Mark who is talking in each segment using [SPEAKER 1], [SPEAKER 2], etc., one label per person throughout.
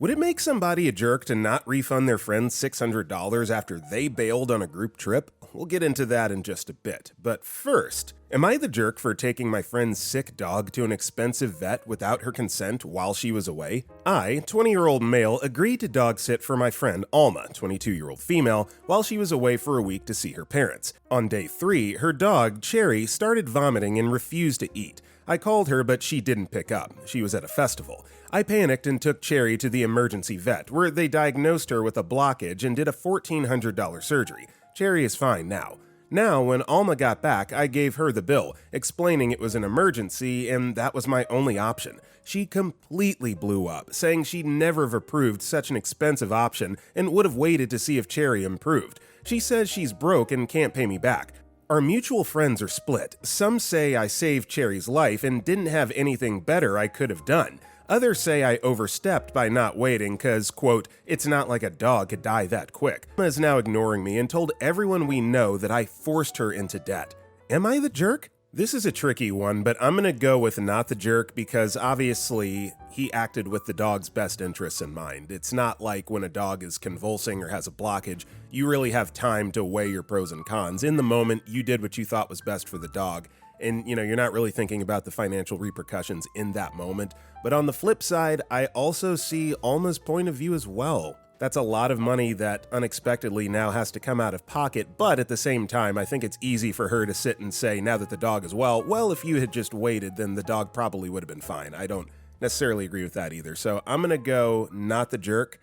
[SPEAKER 1] Would it make somebody a jerk to not refund their friend $600 after they bailed on a group trip? We'll get into that in just a bit. But first, am I the jerk for taking my friend's sick dog to an expensive vet without her consent while she was away? I, 20-year-old male, agreed to dog sit for my friend Alma, 22-year-old female, while she was away for a week to see her parents. On day 3, her dog, Cherry, started vomiting and refused to eat. I called her, but she didn't pick up. She was at a festival. I panicked and took Cherry to the emergency vet, where they diagnosed her with a blockage and did a $1,400 surgery. Cherry is fine now. Now, when Alma got back, I gave her the bill, explaining it was an emergency and that was my only option. She completely blew up, saying she'd never have approved such an expensive option and would have waited to see if Cherry improved. She says she's broke and can't pay me back. Our mutual friends are split. Some say I saved Cherry's life and didn't have anything better I could have done. Others say I overstepped by not waiting cause, quote, it's not like a dog could die that quick. Emma is now ignoring me and told everyone we know that I forced her into debt. Am I the jerk? This is a tricky one, but I'm gonna go with not the jerk because obviously he acted with the dog's best interests in mind. It's not like when a dog is convulsing or has a blockage, you really have time to weigh your pros and cons. In the moment, you did what you thought was best for the dog, and you're not really thinking about the financial repercussions in that moment. But on the flip side, I also see Alma's point of view as well. That's a lot of money that unexpectedly now has to come out of pocket, but at the same time, I think it's easy for her to sit and say, now that the dog is well, if you had just waited, then the dog probably would have been fine. I don't necessarily agree with that either. So I'm gonna go not the jerk,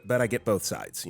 [SPEAKER 1] but I get both sides,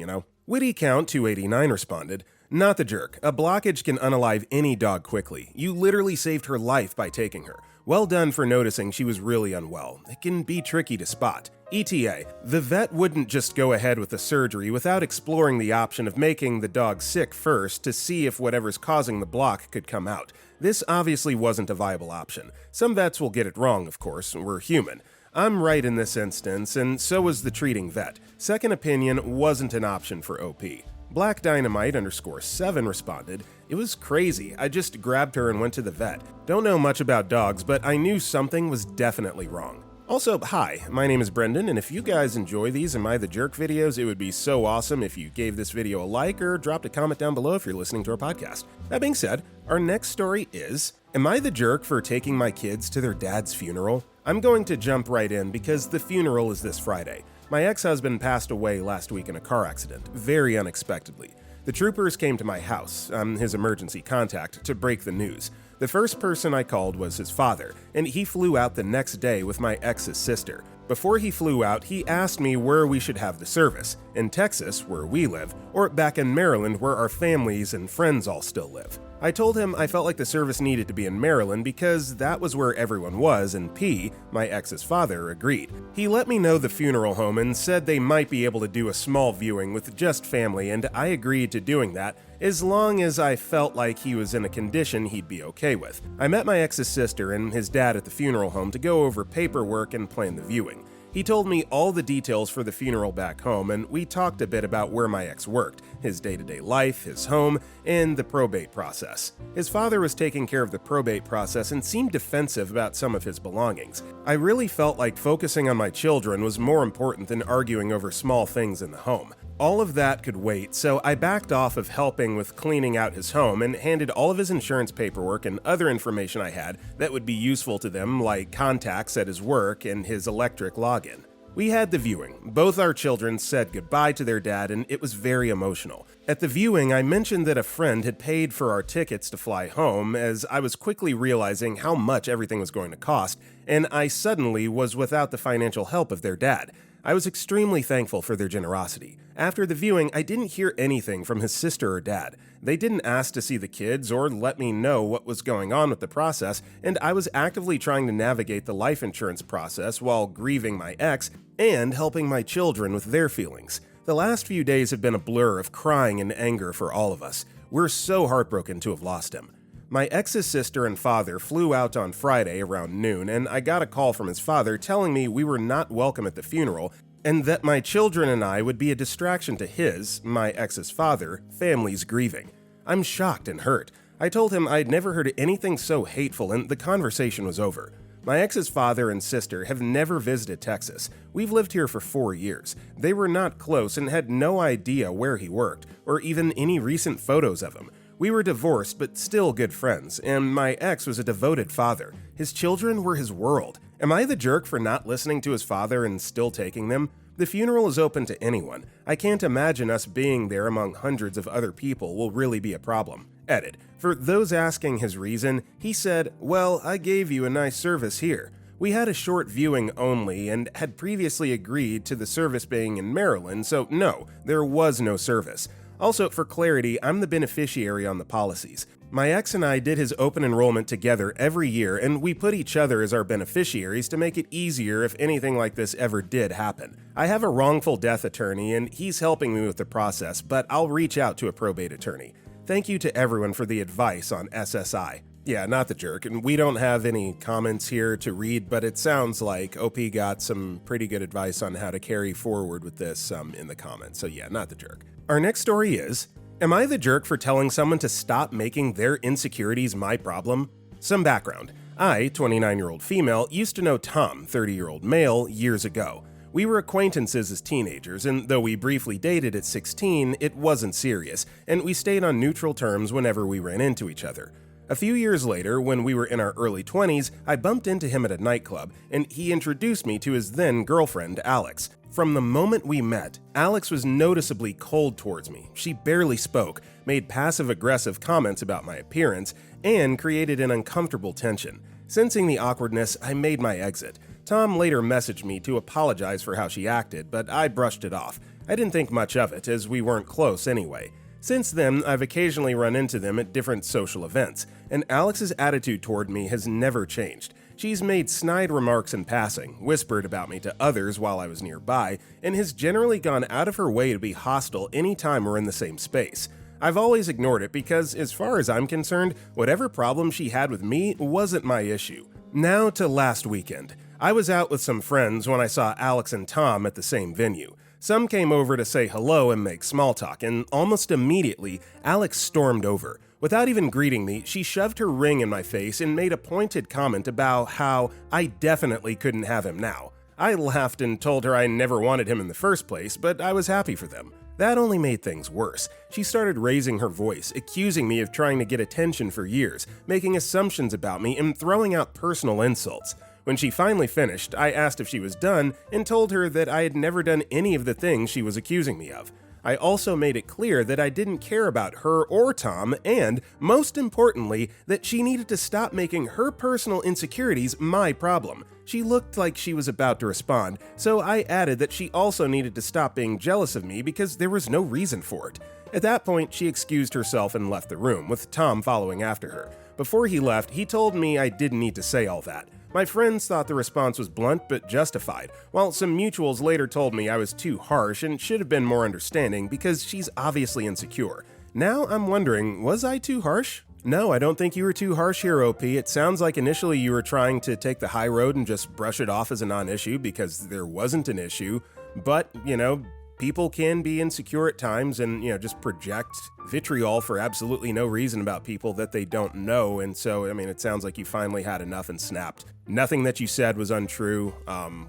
[SPEAKER 1] Witty Count 289 responded, not the jerk. A blockage can unalive any dog quickly. You literally saved her life by taking her. Well done for noticing she was really unwell. It can be tricky to spot. ETA, the vet wouldn't just go ahead with the surgery without exploring the option of making the dog sick first to see if whatever's causing the block could come out. This obviously wasn't a viable option. Some vets will get it wrong, of course, we're human. I'm right in this instance, and so was the treating vet. Second opinion wasn't an option for OP. Black Dynamite _7 responded, it was crazy. I just grabbed her and went to the vet. Don't know much about dogs, but I knew something was definitely wrong. Also, hi, my name is Brendan, and if you guys enjoy these Am I the Jerk videos, it would be so awesome if you gave this video a like or dropped a comment down below if you're listening to our podcast. That being said, our next story is, am I the jerk for taking my kids to their dad's funeral? I'm going to jump right in because the funeral is this Friday. My ex-husband passed away last week in a car accident, very unexpectedly. The troopers came to my house, his emergency contact, to break the news. The first person I called was his father, and he flew out the next day with my ex's sister. Before he flew out, he asked me where we should have the service, in Texas, where we live, or back in Maryland, where our families and friends all still live. I told him I felt like the service needed to be in Maryland because that was where everyone was, and P, my ex's father, agreed. He let me know the funeral home and said they might be able to do a small viewing with just family, and I agreed to doing that as long as I felt like he was in a condition he'd be okay with. I met my ex's sister and his dad at the funeral home to go over paperwork and plan the viewing. He told me all the details for the funeral back home, and we talked a bit about where my ex worked, his day-to-day life, his home, and the probate process. His father was taking care of the probate process and seemed defensive about some of his belongings. I really felt like focusing on my children was more important than arguing over small things in the home. All of that could wait, so I backed off of helping with cleaning out his home and handed all of his insurance paperwork and other information I had that would be useful to them, like contacts at his work and his electric login. We had the viewing. Both our children said goodbye to their dad, and it was very emotional. At the viewing, I mentioned that a friend had paid for our tickets to fly home, as I was quickly realizing how much everything was going to cost, and I suddenly was without the financial help of their dad. I was extremely thankful for their generosity. After the viewing, I didn't hear anything from his sister or dad. They didn't ask to see the kids or let me know what was going on with the process, and I was actively trying to navigate the life insurance process while grieving my ex and helping my children with their feelings. The last few days have been a blur of crying and anger for all of us. We're so heartbroken to have lost him. My ex's sister and father flew out on Friday around noon, and I got a call from his father telling me we were not welcome at the funeral and that my children and I would be a distraction to his, my ex's father, family's grieving. I'm shocked and hurt. I told him I'd never heard anything so hateful, and the conversation was over. My ex's father and sister have never visited Texas. We've lived here for 4 years. They were not close and had no idea where he worked, or even any recent photos of him. We were divorced but still good friends, and my ex was a devoted father. His children were his world. Am I the jerk for not listening to his father and still taking them? The funeral is open to anyone. I can't imagine us being there among hundreds of other people will really be a problem. Edit. For those asking his reason, he said, "Well, I gave you a nice service here. We had a short viewing only and had previously agreed to the service being in Maryland, so no, there was no service. Also, for clarity, I'm the beneficiary on the policies. My ex and I did his open enrollment together every year, and we put each other as our beneficiaries to make it easier if anything like this ever did happen. I have a wrongful death attorney, and he's helping me with the process, but I'll reach out to a probate attorney. Thank you to everyone for the advice on SSI." Yeah, not the jerk, and we don't have any comments here to read, but it sounds like OP got some pretty good advice on how to carry forward with this in the comments, so yeah, not the jerk. Our next story is, am I the jerk for telling someone to stop making their insecurities my problem? Some background. I, 29-year-old female, used to know Tom, 30-year-old male, years ago. We were acquaintances as teenagers, and though we briefly dated at 16, it wasn't serious, and we stayed on neutral terms whenever we ran into each other. A few years later, when we were in our early 20s, I bumped into him at a nightclub, and he introduced me to his then-girlfriend, Alex. From the moment we met, Alex was noticeably cold towards me. She barely spoke, made passive-aggressive comments about my appearance, and created an uncomfortable tension. Sensing the awkwardness, I made my exit. Tom later messaged me to apologize for how she acted, but I brushed it off. I didn't think much of it, as we weren't close anyway. Since then, I've occasionally run into them at different social events, and Alex's attitude toward me has never changed. She's made snide remarks in passing, whispered about me to others while I was nearby, and has generally gone out of her way to be hostile anytime we're in the same space. I've always ignored it because, as far as I'm concerned, whatever problem she had with me wasn't my issue. Now to last weekend. I was out with some friends when I saw Alex and Tom at the same venue. Some came over to say hello and make small talk, and almost immediately, Alex stormed over. Without even greeting me, she shoved her ring in my face and made a pointed comment about how I definitely couldn't have him now. I laughed and told her I never wanted him in the first place, but I was happy for them. That only made things worse. She started raising her voice, accusing me of trying to get attention for years, making assumptions about me, and throwing out personal insults. When she finally finished, I asked if she was done and told her that I had never done any of the things she was accusing me of. I also made it clear that I didn't care about her or Tom, and, most importantly, that she needed to stop making her personal insecurities my problem. She looked like she was about to respond, so I added that she also needed to stop being jealous of me because there was no reason for it. At that point, she excused herself and left the room, with Tom following after her. Before he left, he told me I didn't need to say all that. My friends thought the response was blunt but justified, while some mutuals later told me I was too harsh and should have been more understanding because she's obviously insecure. Now I'm wondering, was I too harsh? No, I don't think you were too harsh here, OP. It sounds like initially you were trying to take the high road and just brush it off as a non-issue because there wasn't an issue, but, people can be insecure at times and, just project vitriol for absolutely no reason about people that they don't know. And so, it sounds like you finally had enough and snapped. Nothing that you said was untrue.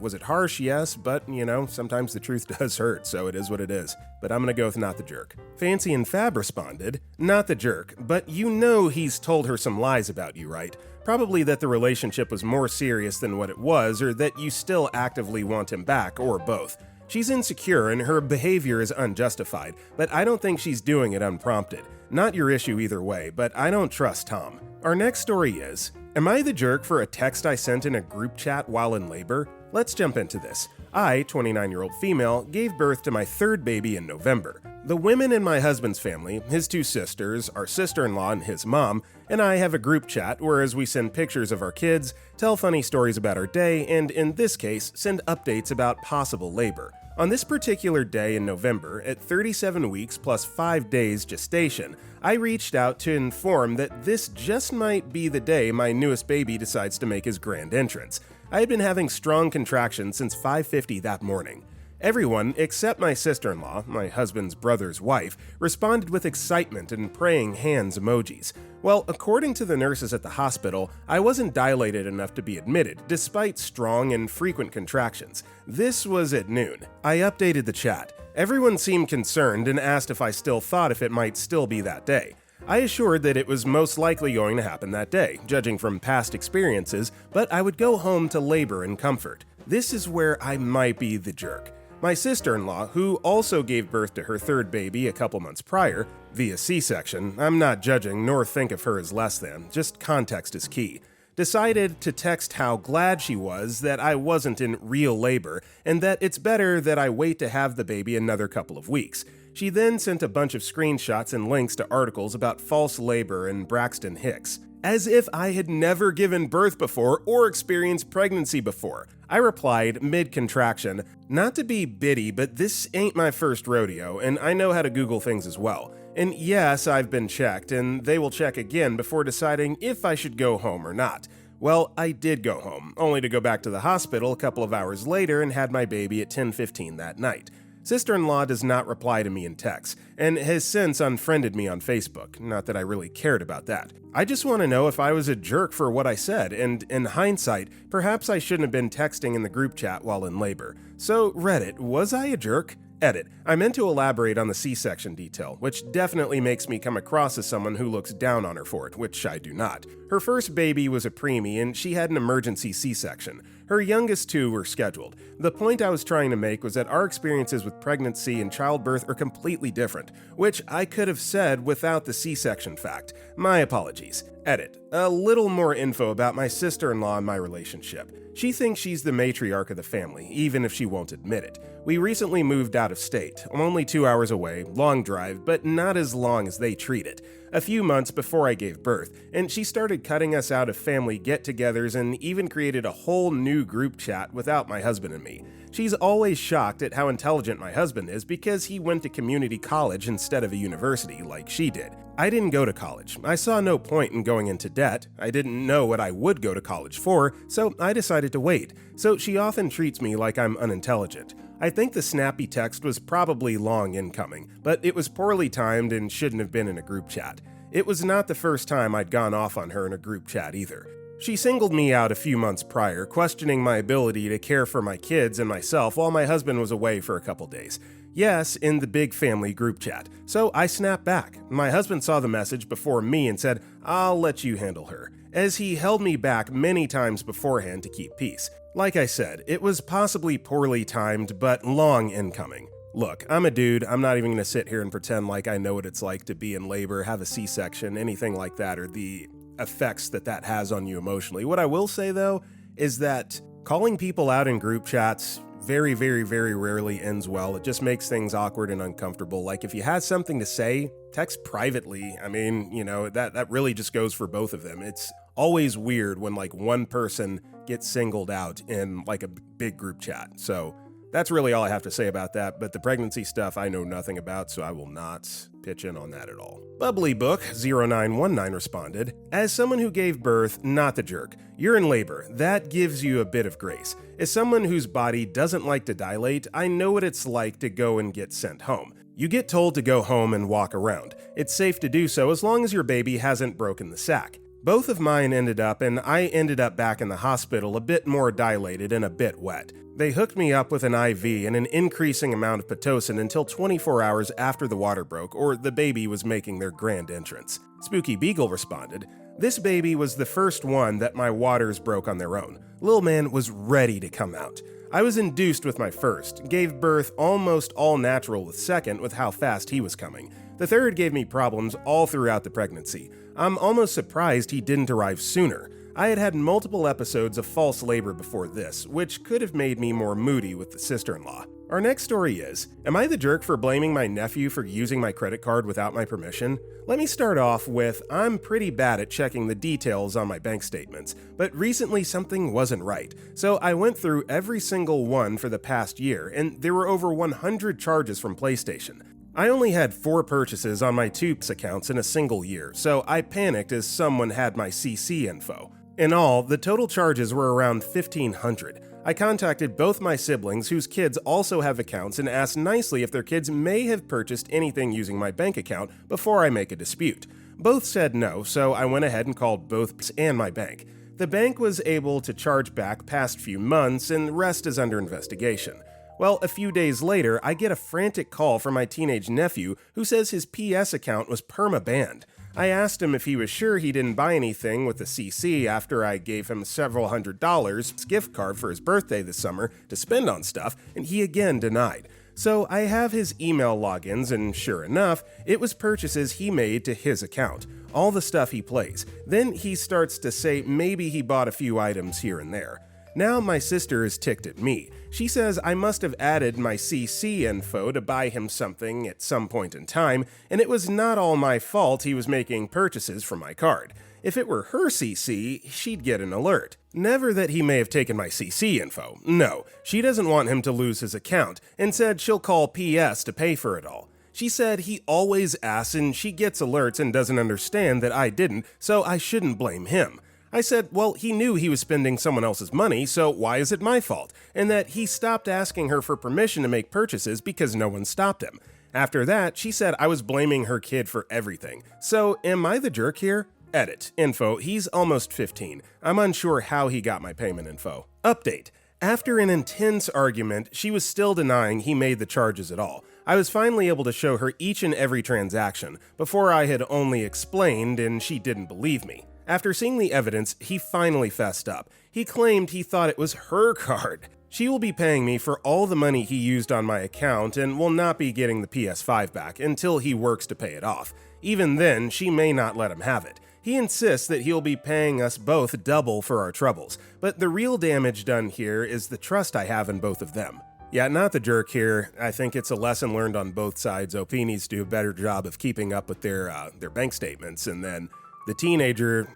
[SPEAKER 1] Was it harsh? Yes, but, sometimes the truth does hurt, so it is what it is. But I'm gonna go with not the jerk. Fancy and Fab responded, not the jerk, but he's told her some lies about you, right? Probably that the relationship was more serious than what it was, or that you still actively want him back, or both. She's insecure and her behavior is unjustified, but I don't think she's doing it unprompted. Not your issue either way, but I don't trust Tom. Our next story is, am I the jerk for a text I sent in a group chat while in labor? Let's jump into this. I, 29-year-old female, gave birth to my third baby in November. The women in my husband's family, his two sisters, our sister-in-law and his mom, and I have a group chat whereas we send pictures of our kids, tell funny stories about our day, and in this case, send updates about possible labor. On this particular day in November, at 37 weeks plus 5 days gestation, I reached out to inform that this just might be the day my newest baby decides to make his grand entrance. I had been having strong contractions since 5:50 that morning. Everyone, except my sister-in-law, my husband's brother's wife, responded with excitement and praying hands emojis. Well, according to the nurses at the hospital, I wasn't dilated enough to be admitted, despite strong and frequent contractions. This was at noon. I updated the chat. Everyone seemed concerned and asked if I still thought if it might still be that day. I assured that it was most likely going to happen that day, judging from past experiences, but I would go home to labor and comfort. This is where I might be the jerk. My sister-in-law, who also gave birth to her third baby a couple months prior, via C-section, I'm not judging nor think of her as less than, just context is key, decided to text how glad she was that I wasn't in real labor and that it's better that I wait to have the baby another couple of weeks. She then sent a bunch of screenshots and links to articles about false labor and Braxton Hicks, as if I had never given birth before or experienced pregnancy before. I replied, mid-contraction, not to be bitty, but this ain't my first rodeo, and I know how to Google things as well. And yes, I've been checked, and they will check again before deciding if I should go home or not. Well, I did go home, only to go back to the hospital a couple of hours later and had my baby at 10:15 that night. Sister-in-law does not reply to me in text, and has since unfriended me on Facebook, not that I really cared about that. I just want to know if I was a jerk for what I said, and in hindsight, perhaps I shouldn't have been texting in the group chat while in labor. So Reddit, was I a jerk? Edit. I meant to elaborate on the C-section detail, which definitely makes me come across as someone who looks down on her for it, which I do not. Her first baby was a preemie and she had an emergency C-section. Her youngest two were scheduled. The point I was trying to make was that our experiences with pregnancy and childbirth are completely different, which I could have said without the C-section fact. My apologies. Edit. A little more info about my sister-in-law and my relationship. She thinks she's the matriarch of the family, even if she won't admit it. We recently moved out of state, only 2 hours away, long drive, but not as long as they treat it. A few months before I gave birth, and she started cutting us out of family get-togethers and even created a whole new group chat without my husband and me. She's always shocked at how intelligent my husband is because he went to community college instead of a university like she did. I didn't go to college. I saw no point in going into debt. I didn't know what I would go to college for, so I decided to wait. So she often treats me like I'm unintelligent. I think the snappy text was probably long incoming, but it was poorly timed and shouldn't have been in a group chat. It was not the first time I'd gone off on her in a group chat either. She singled me out a few months prior, questioning my ability to care for my kids and myself while my husband was away for a couple days. Yes, in the big family group chat. So I snapped back. My husband saw the message before me and said, "I'll let you handle her," as he held me back many times beforehand to keep peace. Like I said, it was possibly poorly timed, but long incoming. Look, I'm a dude. I'm not even going to sit here and pretend like I know what it's like to be in labor, have a C-section, anything like that, or the effects that has on you emotionally. What I will say, though, is that calling people out in group chats very, very, very rarely ends well. It just makes things awkward and uncomfortable. Like, if you have something to say, text privately. I mean, that really just goes for both of them. It's always weird when, like, one person gets singled out in, like, a big group chat. So that's really all I have to say about that, but the pregnancy stuff I know nothing about, so I will not pitch in on that at all. Bubbly Book 0919 responded, "As someone who gave birth, not the jerk. You're in labor. That gives you a bit of grace. As someone whose body doesn't like to dilate, I know what it's like to go and get sent home. You get told to go home and walk around. It's safe to do so as long as your baby hasn't broken the sac. Both of mine ended up, and I ended up back in the hospital a bit more dilated and a bit wet. They hooked me up with an IV and an increasing amount of Pitocin until 24 hours after the water broke or the baby was making their grand entrance." Spooky Beagle responded, "This baby was the first one that my waters broke on their own. Lil man was ready to come out. I was induced with my first, gave birth almost all natural with second with how fast he was coming. The third gave me problems all throughout the pregnancy. I'm almost surprised he didn't arrive sooner. I had had multiple episodes of false labor before this, which could have made me more moody with the sister-in-law." Our next story is, am I the jerk for blaming my nephew for using my credit card without my permission? Let me start off with, I'm pretty bad at checking the details on my bank statements, but recently something wasn't right. So I went through every single one for the past year, and there were over 100 charges from PlayStation. I only had 4 purchases on my Toops accounts in a single year, so I panicked as someone had my CC info. In all, the total charges were around $1,500. I contacted both my siblings whose kids also have accounts and asked nicely if their kids may have purchased anything using my bank account before I make a dispute. Both said no, so I went ahead and called both and my bank. The bank was able to charge back past few months, and the rest is under investigation. Well, a few days later, I get a frantic call from my teenage nephew who says his PS account was perma-banned. I asked him if he was sure he didn't buy anything with the CC after I gave him several $100 gift card for his birthday this summer to spend on stuff, and he again denied. So I have his email logins, and sure enough, it was purchases he made to his account. All the stuff he plays. Then he starts to say maybe he bought a few items here and there. Now my sister is ticked at me. She says I must have added my CC info to buy him something at some point in time, and it was not all my fault he was making purchases from my card. If it were her CC, she'd get an alert. Never that he may have taken my CC info. No, she doesn't want him to lose his account, and said she'll call PS to pay for it all. She said he always asks and she gets alerts and doesn't understand that I didn't, so I shouldn't blame him. I said, well, he knew he was spending someone else's money, so why is it my fault? And that he stopped asking her for permission to make purchases because no one stopped him. After that, she said I was blaming her kid for everything. So, am I the jerk here? Edit. Info. He's almost 15. I'm unsure how he got my payment info. Update. After an intense argument, she was still denying he made the charges at all. I was finally able to show her each and every transaction. Before I had only explained and she didn't believe me. After seeing the evidence, he finally fessed up. He claimed he thought it was her card. She will be paying me for all the money he used on my account and will not be getting the PS5 back until he works to pay it off. Even then, she may not let him have it. He insists that he'll be paying us both double for our troubles, but the real damage done here is the trust I have in both of them. Yeah, not the jerk here. I think it's a lesson learned on both sides. OP needs to do a better job of keeping up with their bank statements, and then the teenager,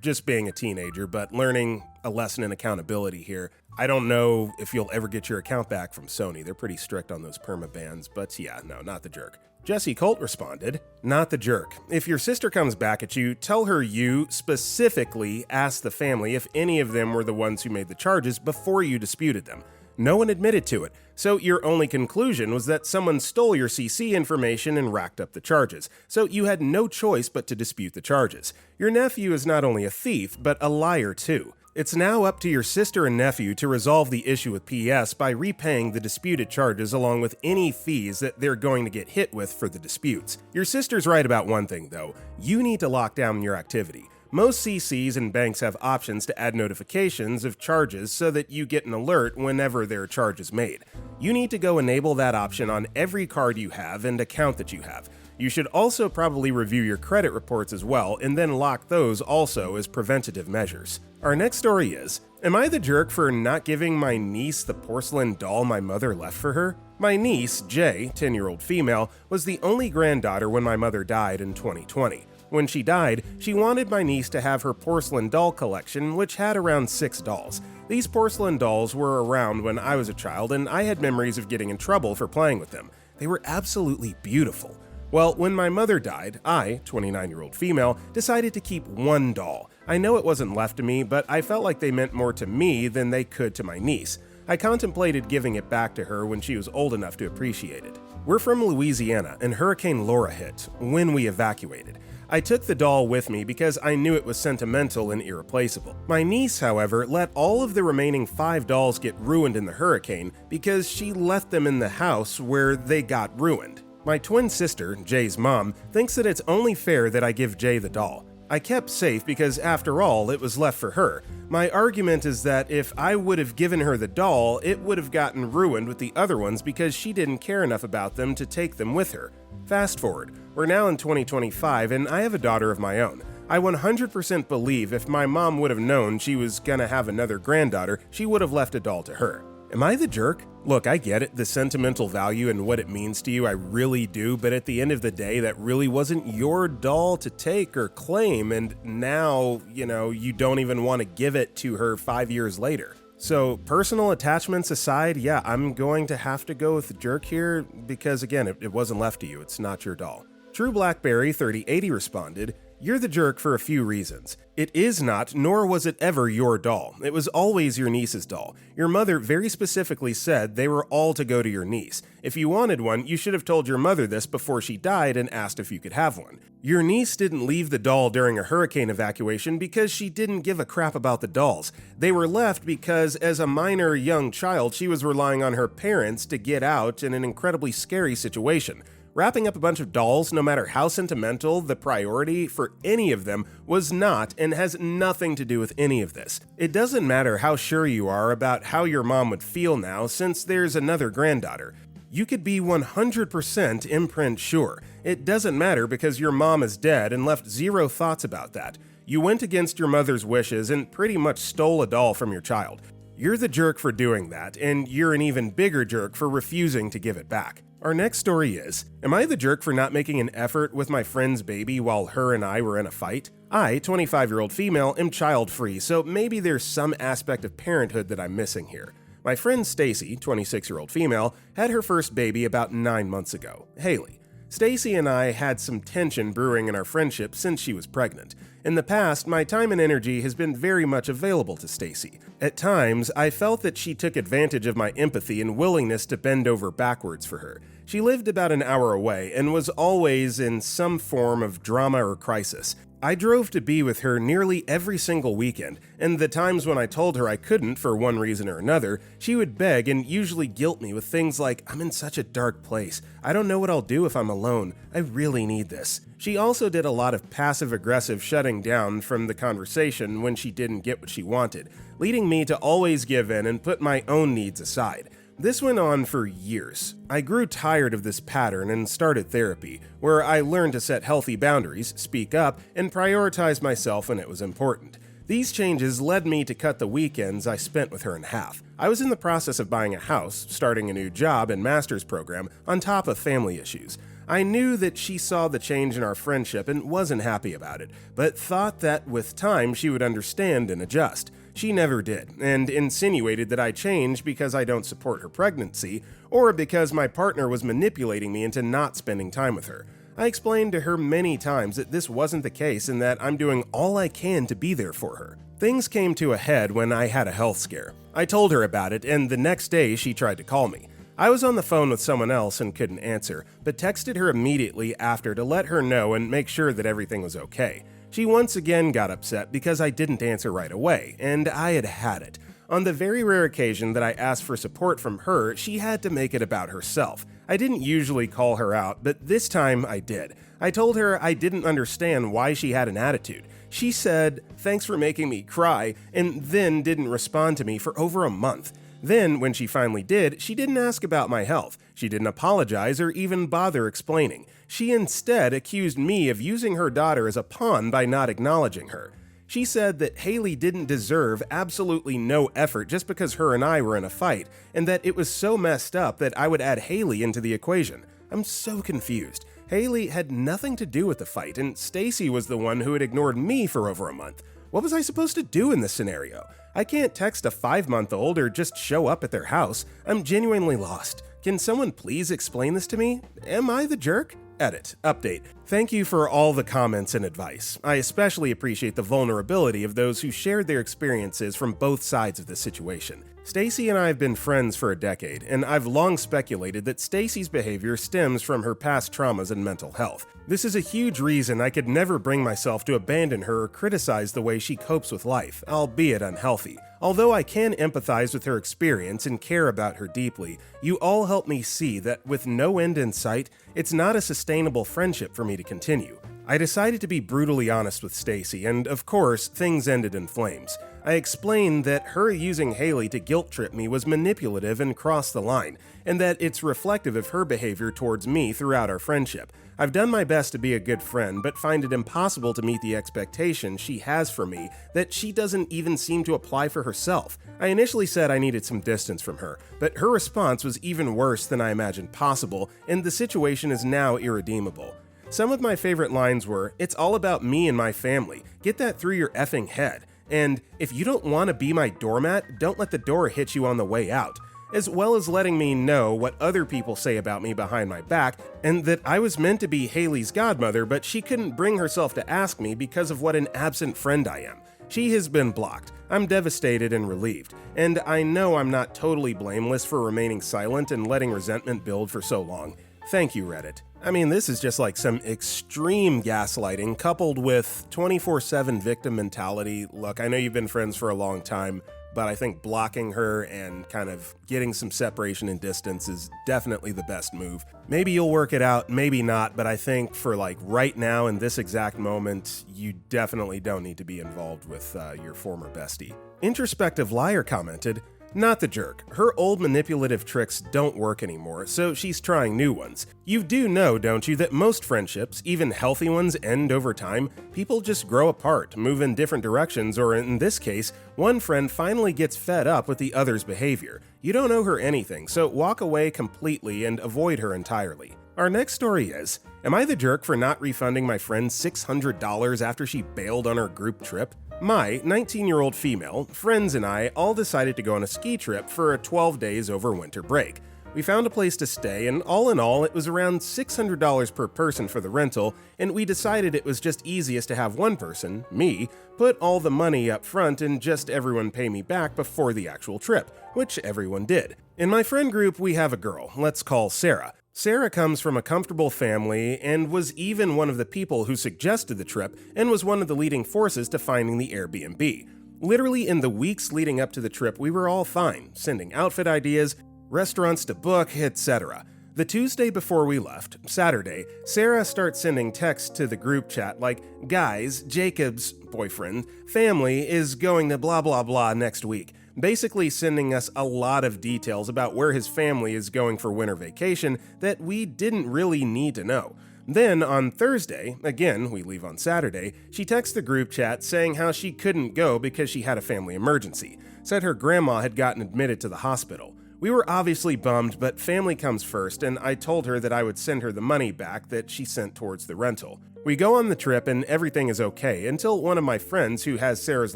[SPEAKER 1] just being a teenager, but learning a lesson in accountability here. I don't know if you'll ever get your account back from Sony. They're pretty strict on those perma bans, but yeah, no, not the jerk. Jesse Colt responded, not the jerk. If your sister comes back at you, tell her you specifically asked the family if any of them were the ones who made the charges before you disputed them. No one admitted to it, so your only conclusion was that someone stole your CC information and racked up the charges, so you had no choice but to dispute the charges. Your nephew is not only a thief, but a liar too. It's now up to your sister and nephew to resolve the issue with PS by repaying the disputed charges along with any fees that they're going to get hit with for the disputes. Your sister's right about one thing though, you need to lock down your activity. Most CCs and banks have options to add notifications of charges so that you get an alert whenever there are charges made. You need to go enable that option on every card you have and account that you have. You should also probably review your credit reports as well and then lock those also as preventative measures. Our next story is, am I the jerk for not giving my niece the porcelain doll my mother left for her? My niece, Jay, 10-year-old female, was the only granddaughter when my mother died in 2020. When she died, she wanted my niece to have her porcelain doll collection, which had around 6 dolls. These porcelain dolls were around when I was a child, and I had memories of getting in trouble for playing with them. They were absolutely beautiful. Well, when my mother died, I, 29-year-old female, decided to keep one doll. I know it wasn't left to me, but I felt like they meant more to me than they could to my niece. I contemplated giving it back to her when she was old enough to appreciate it. We're from Louisiana, and Hurricane Laura hit when we evacuated. I took the doll with me because I knew it was sentimental and irreplaceable. My niece, however, let all of the remaining 5 dolls get ruined in the hurricane because she left them in the house where they got ruined. My twin sister, Jay's mom, thinks that it's only fair that I give Jay the doll. I kept safe because, after all, it was left for her. My argument is that if I would have given her the doll, it would have gotten ruined with the other ones because she didn't care enough about them to take them with her. Fast forward, we're now in 2025 and I have a daughter of my own. I 100% believe if my mom would have known she was gonna have another granddaughter, she would have left a doll to her. Am I the jerk? Look, I get it, the sentimental value and what it means to you, I really do, but at the end of the day, that really wasn't your doll to take or claim, and now, you don't even want to give it to her 5 years later. So, personal attachments aside, yeah, I'm going to have to go with the jerk here, because again, it wasn't left to you, it's not your doll. True Blackberry 3080 responded, You're the jerk for a few reasons. It is not, nor was it ever your doll. It was always your niece's doll. Your mother very specifically said they were all to go to your niece. If you wanted one, you should have told your mother this before she died and asked if you could have one. Your niece didn't leave the doll during a hurricane evacuation because she didn't give a crap about the dolls. They were left because, as a minor young child, she was relying on her parents to get out in an incredibly scary situation. Wrapping up a bunch of dolls, no matter how sentimental, the priority for any of them was not and has nothing to do with any of this. It doesn't matter how sure you are about how your mom would feel now since there's another granddaughter. You could be 100% imprint sure. It doesn't matter because your mom is dead and left zero thoughts about that. You went against your mother's wishes and pretty much stole a doll from your child. You're the jerk for doing that, and you're an even bigger jerk for refusing to give it back. Our next story is, am I the jerk for not making an effort with my friend's baby while her and I were in a fight? I, 25-year-old female, am child-free, so maybe there's some aspect of parenthood that I'm missing here. My friend Stacy, 26-year-old female, had her first baby about 9 months ago, Haley. Stacy and I had some tension brewing in our friendship since she was pregnant. In the past, my time and energy has been very much available to Stacy. At times, I felt that she took advantage of my empathy and willingness to bend over backwards for her. She lived about an hour away and was always in some form of drama or crisis. I drove to be with her nearly every single weekend, and the times when I told her I couldn't for one reason or another, she would beg and usually guilt me with things like, "I'm in such a dark place. I don't know what I'll do if I'm alone. I really need this." She also did a lot of passive-aggressive shutting down from the conversation when she didn't get what she wanted, leading me to always give in and put my own needs aside. This went on for years. I grew tired of this pattern and started therapy, where I learned to set healthy boundaries, speak up, and prioritize myself when it was important. These changes led me to cut the weekends I spent with her in half. I was in the process of buying a house, starting a new job and master's program, on top of family issues. I knew that she saw the change in our friendship and wasn't happy about it, but thought that with time she would understand and adjust. She never did, and insinuated that I changed because I don't support her pregnancy, or because my partner was manipulating me into not spending time with her. I explained to her many times that this wasn't the case and that I'm doing all I can to be there for her. Things came to a head when I had a health scare. I told her about it, and the next day she tried to call me. I was on the phone with someone else and couldn't answer, but texted her immediately after to let her know and make sure that everything was okay. She once again got upset because I didn't answer right away, and I had had it. On the very rare occasion that I asked for support from her, she had to make it about herself. I didn't usually call her out, but this time I did. I told her I didn't understand why she had an attitude. She said, "Thanks for making me cry," and then didn't respond to me for over a month. Then, when she finally did, she didn't ask about my health. She didn't apologize or even bother explaining. She instead accused me of using her daughter as a pawn by not acknowledging her. She said that Haley didn't deserve absolutely no effort just because her and I were in a fight, and that it was so messed up that I would add Haley into the equation. I'm so confused. Haley had nothing to do with the fight, and Stacy was the one who had ignored me for over a month. What was I supposed to do in this scenario? I can't text a 5-month-old or just show up at their house. I'm genuinely lost. Can someone please explain this to me? Am I the jerk? Edit. Update. Thank you for all the comments and advice. I especially appreciate the vulnerability of those who shared their experiences from both sides of the situation. Stacy and I have been friends for a decade, and I've long speculated that Stacy's behavior stems from her past traumas and mental health. This is a huge reason I could never bring myself to abandon her or criticize the way she copes with life, albeit unhealthy. Although I can empathize with her experience and care about her deeply, you all help me see that with no end in sight, it's not a sustainable friendship for me to continue. I decided to be brutally honest with Stacy, and of course, things ended in flames. I explained that her using Haley to guilt trip me was manipulative and crossed the line, and that it's reflective of her behavior towards me throughout our friendship. I've done my best to be a good friend, but find it impossible to meet the expectation she has for me that she doesn't even seem to apply for herself. I initially said I needed some distance from her, but her response was even worse than I imagined possible, and the situation is now irredeemable. Some of my favorite lines were, "It's all about me and my family. Get that through your effing head." And, "If you don't want to be my doormat, don't let the door hit you on the way out." as well as letting me know what other people say about me behind my back, and that I was meant to be Haley's godmother, but she couldn't bring herself to ask me because of what an absent friend I am. She has been blocked. I'm devastated and relieved, and I know I'm not totally blameless for remaining silent and letting resentment build for so long. Thank you, Reddit. I mean, this is just like some extreme gaslighting coupled with 24/7 victim mentality. Look, I know you've been friends for a long time, but I think blocking her and kind of getting some separation and distance is definitely the best move. Maybe you'll work it out, maybe not, but I think for like right now in this exact moment, you definitely don't need to be involved with your former bestie. Introspective Liar commented, "Not the jerk. Her old manipulative tricks don't work anymore, so she's trying new ones. You do know, don't you, that most friendships, even healthy ones, end over time? People just grow apart, move in different directions, or in this case, one friend finally gets fed up with the other's behavior. You don't owe her anything, so walk away completely and avoid her entirely." Our next story is, am I the jerk for not refunding my friend $600 after she bailed on her group trip? My 19-year-old female friends and I all decided to go on a ski trip for 12 days over winter break. We found a place to stay, and all in all, it was around $600 per person for the rental, and we decided it was just easiest to have one person, me, put all the money up front and just everyone pay me back before the actual trip, which everyone did. In my friend group, we have a girl, let's call Sarah. Sarah comes from a comfortable family and was even one of the people who suggested the trip and was one of the leading forces to finding the Airbnb. Literally in the weeks leading up to the trip, we were all fine, sending outfit ideas, restaurants to book, etc. The Tuesday before we left, Saturday, Sarah starts sending texts to the group chat like, "Guys, Jacob's boyfriend, family is going to blah blah blah next week." Basically sending us a lot of details about where his family is going for winter vacation that we didn't really need to know. Then on Thursday, again, we leave on Saturday, she texts the group chat saying how she couldn't go because she had a family emergency, said her grandma had gotten admitted to the hospital. We were obviously bummed, but family comes first, and I told her that I would send her the money back that she sent towards the rental. We go on the trip and everything is okay until one of my friends who has Sarah's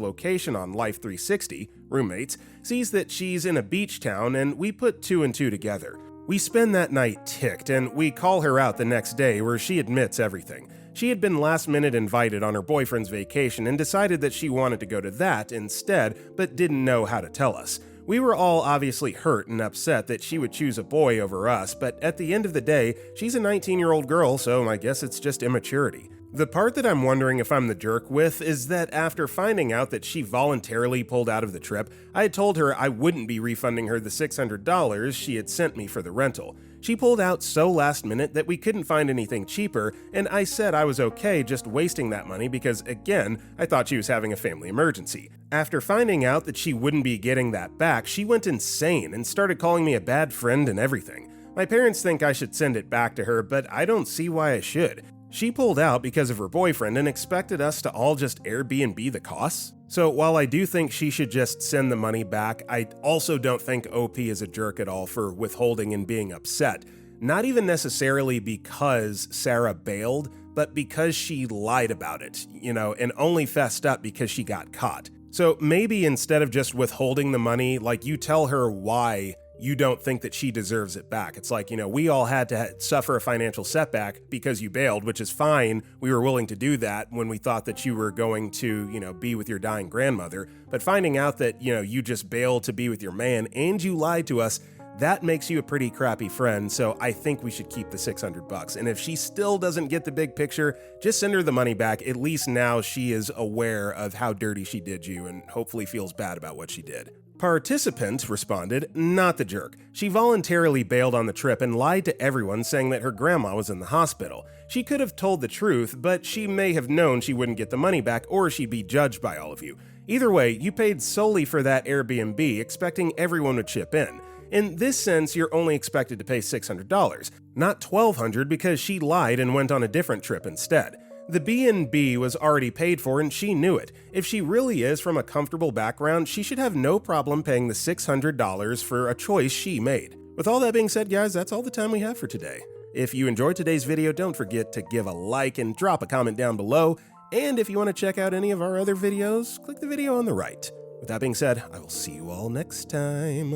[SPEAKER 1] location on Life 360, roommates, sees that she's in a beach town, and we put two and two together. We spend that night ticked, and we call her out the next day where she admits everything. She had been last minute invited on her boyfriend's vacation and decided that she wanted to go to that instead, but didn't know how to tell us. We were all obviously hurt and upset that she would choose a boy over us, but at the end of the day, she's a 19-year-old girl, so I guess it's just immaturity. The part that I'm wondering if I'm the jerk with is that after finding out that she voluntarily pulled out of the trip, I had told her I wouldn't be refunding her the $600 she had sent me for the rental. She pulled out so last minute that we couldn't find anything cheaper, and I said I was okay just wasting that money because, again, I thought she was having a family emergency. After finding out that she wouldn't be getting that back, she went insane and started calling me a bad friend and everything. My parents think I should send it back to her, but I don't see why I should. She pulled out because of her boyfriend and expected us to all just Airbnb the costs. So while I do think she should just send the money back, I also don't think OP is a jerk at all for withholding and being upset. Not even necessarily because Sarah bailed, but because she lied about it, and only fessed up because she got caught. So maybe instead of just withholding the money, like you tell her why you don't think that she deserves it back. It's like, we all had to suffer a financial setback because you bailed, which is fine. We were willing to do that when we thought that you were going to, be with your dying grandmother. But finding out that, you just bailed to be with your man and you lied to us, that makes you a pretty crappy friend. So I think we should keep the $600. And if she still doesn't get the big picture, just send her the money back. At least now she is aware of how dirty she did you and hopefully feels bad about what she did. Participant responded, "Not the jerk. She voluntarily bailed on the trip and lied to everyone saying that her grandma was in the hospital. She could have told the truth, but she may have known she wouldn't get the money back or she'd be judged by all of you. Either way, you paid solely for that Airbnb expecting everyone would chip in. In this sense, you're only expected to pay $600, not $1,200 because she lied and went on a different trip instead. The B&B was already paid for and she knew it. If she really is from a comfortable background, she should have no problem paying the $600 for a choice she made." With all that being said, guys, that's all the time we have for today. If you enjoyed today's video, don't forget to give a like and drop a comment down below. And if you want to check out any of our other videos, click the video on the right. With that being said, I will see you all next time.